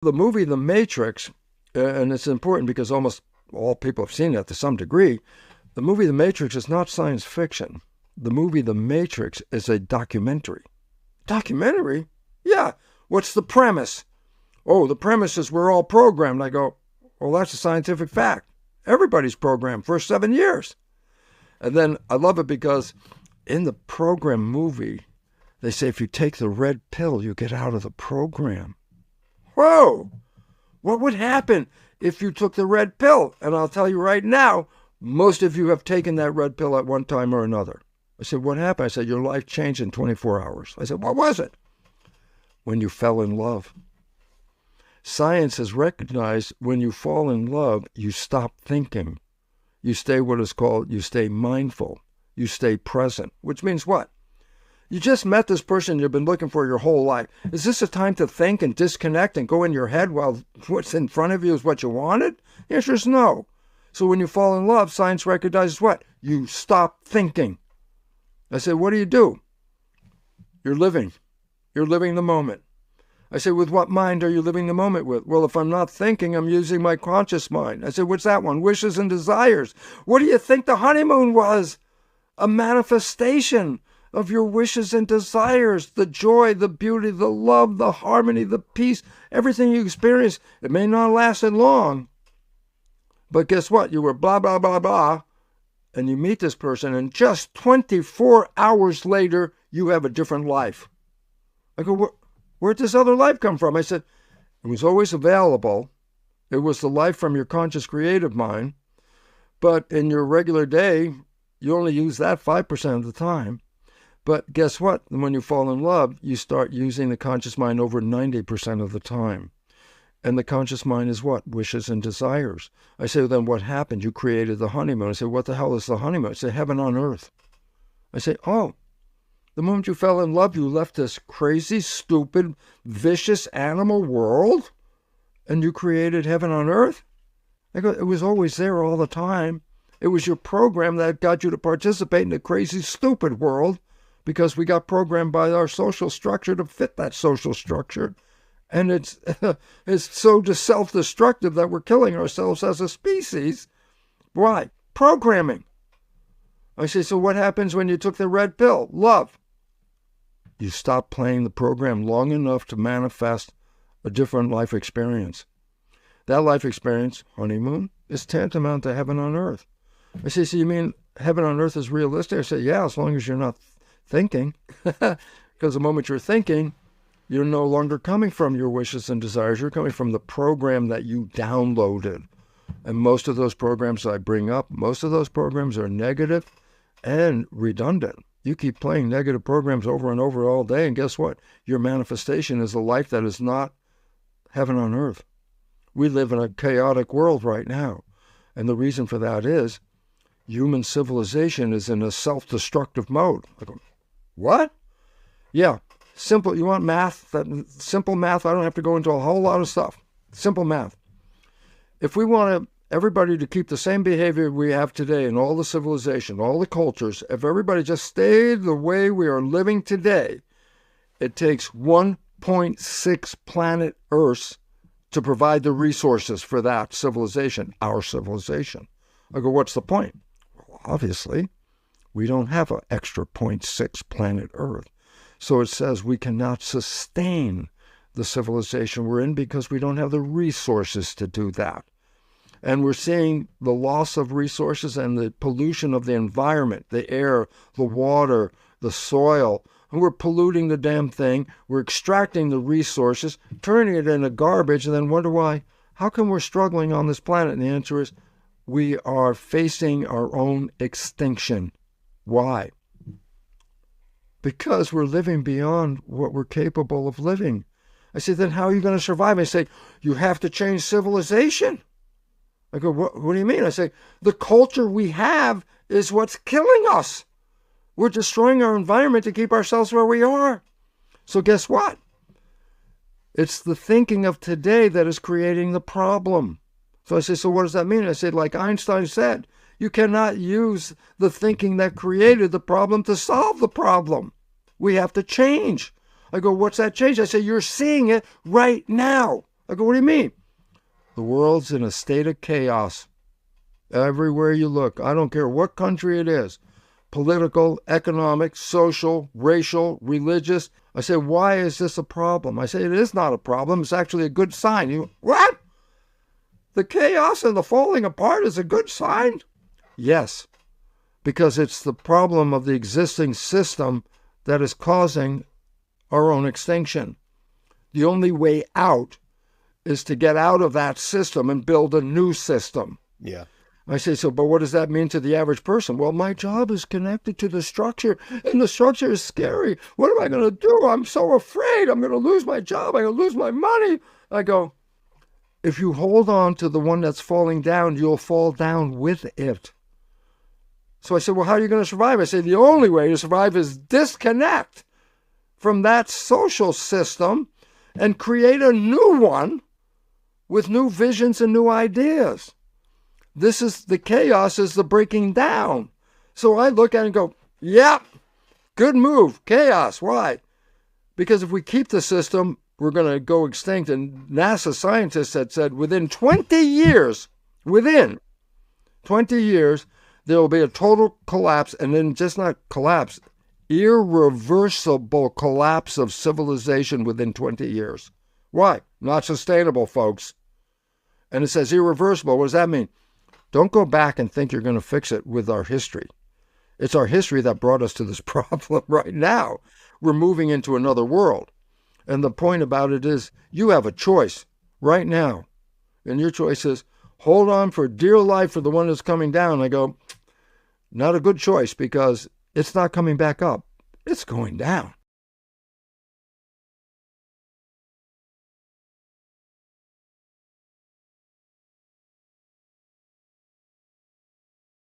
The movie The Matrix, and it's important because almost all people have seen it to some degree, the movie The Matrix is not science fiction. The movie The Matrix is a documentary. Documentary? Yeah. What's the premise? Oh, the premise is we're all programmed. I go, well, that's a scientific fact. Everybody's programmed for 7 years. And then I love it because in the program movie, they say if you take the red pill, you get out of the program. Whoa! What would happen if you took the red pill? And I'll tell you right now, most of you have taken that red pill at one time or another. I said, what happened? I said, your life changed in 24 hours. I said, what was it? When you fell in love. Science has recognized when you fall in love, you stop thinking. You stay what is called, you stay mindful. You stay present, which means what? You just met this person you've been looking for your whole life. Is this a time to think and disconnect and go in your head while what's in front of you is what you wanted? The answer is no. So when you fall in love, science recognizes what? You stop thinking. I said, what do? You're living. You're living the moment. I said, with what mind are you living the moment with? Well, if I'm not thinking, I'm using my conscious mind. I said, what's that one? Wishes and desires. What do you think the honeymoon was? A manifestation of your wishes and desires, the joy, the beauty, the love, the harmony, the peace, everything you experience. It may not last long, but guess what? You were blah, blah, blah, blah, and you meet this person, and just 24 hours later, you have a different life. I go, where'd this other life come from? I said, it was always available. It was the life from your conscious creative mind, but in your regular day, you only use that 5% of the time. But guess what? When you fall in love, you start using the conscious mind over 90% of the time. And the conscious mind is what? Wishes and desires. I say, well, then what happened? You created the honeymoon. I say, what the hell is the honeymoon? I say, heaven on earth. I say, oh, the moment you fell in love, you left this crazy, stupid, vicious animal world, and you created heaven on earth? I go, it was always there all the time. It was your program that got you to participate in the crazy, stupid world, because we got programmed by our social structure to fit that social structure. And it's so self-destructive that we're killing ourselves as a species. Why? Programming. I say, so what happens when you took the red pill? Love. You stop playing the program long enough to manifest a different life experience. That life experience, honeymoon, is tantamount to heaven on earth. I say, so you mean heaven on earth is realistic? I say, yeah, as long as you're not thinking, because the moment you're thinking, you're no longer coming from your wishes and desires. You're coming from the program that you downloaded. And most of those programs I bring up, most of those programs are negative and redundant. You keep playing negative programs over and over all day, and guess what? Your manifestation is a life that is not heaven on earth. We live in a chaotic world right now. And the reason for that is human civilization is in a self-destructive mode. I go, what? Yeah, simple. You want math? Simple math. I don't have to go into a whole lot of stuff. Simple math. If we want everybody to keep the same behavior we have today in all the civilization, all the cultures, if everybody just stayed the way we are living today, it takes 1.6 planet Earths to provide the resources for that civilization, our civilization. I go, what's the point? Well, obviously, we don't have an extra 0.6 planet Earth. So it says we cannot sustain the civilization we're in because we don't have the resources to do that. And we're seeing the loss of resources and the pollution of the environment, the air, the water, the soil. And we're polluting the damn thing. We're extracting the resources, turning it into garbage, and then wonder why. How come we're struggling on this planet? And the answer is we are facing our own extinction. Why? Because we're living beyond what we're capable of living. I say, then how are you going to survive? I say, you have to change civilization. I go, what do you mean? I say, the culture we have is what's killing us. We're destroying our environment to keep ourselves where we are. So guess what? It's the thinking of today that is creating the problem. So I say, so what does that mean? I said, like Einstein said, you cannot use the thinking that created the problem to solve the problem. We have to change. I go, what's that change? I say, you're seeing it right now. I go, what do you mean? The world's in a state of chaos. Everywhere you look, I don't care what country it is, political, economic, social, racial, religious. I say, why is this a problem? I say, it is not a problem. It's actually a good sign. You, what? The chaos and the falling apart is a good sign? Yes, because it's the problem of the existing system that is causing our own extinction. The only way out is to get out of that system and build a new system. Yeah. I say, so, but what does that mean to the average person? Well, my job is connected to the structure, and the structure is scary. What am I going to do? I'm so afraid. I'm going to lose my job. I'm going to lose my money. I go, if you hold on to the one that's falling down, you'll fall down with it. So I said, well, how are you going to survive? I say, the only way to survive is disconnect from that social system and create a new one with new visions and new ideas. This is the chaos, is the breaking down. So I look at it and go, yep, good move, chaos. Why? Because if we keep the system, we're going to go extinct. And NASA scientists had said within 20 years, there will be a total collapse, and then just not collapse, irreversible collapse of civilization within 20 years. Why? Not sustainable, folks. And it says irreversible. What does that mean? Don't go back and think you're going to fix it with our history. It's our history that brought us to this problem right now. We're moving into another world. And the point about it is you have a choice right now. And your choice is hold on for dear life for the one that's coming down. I go, not a good choice, because it's not coming back up. It's going down.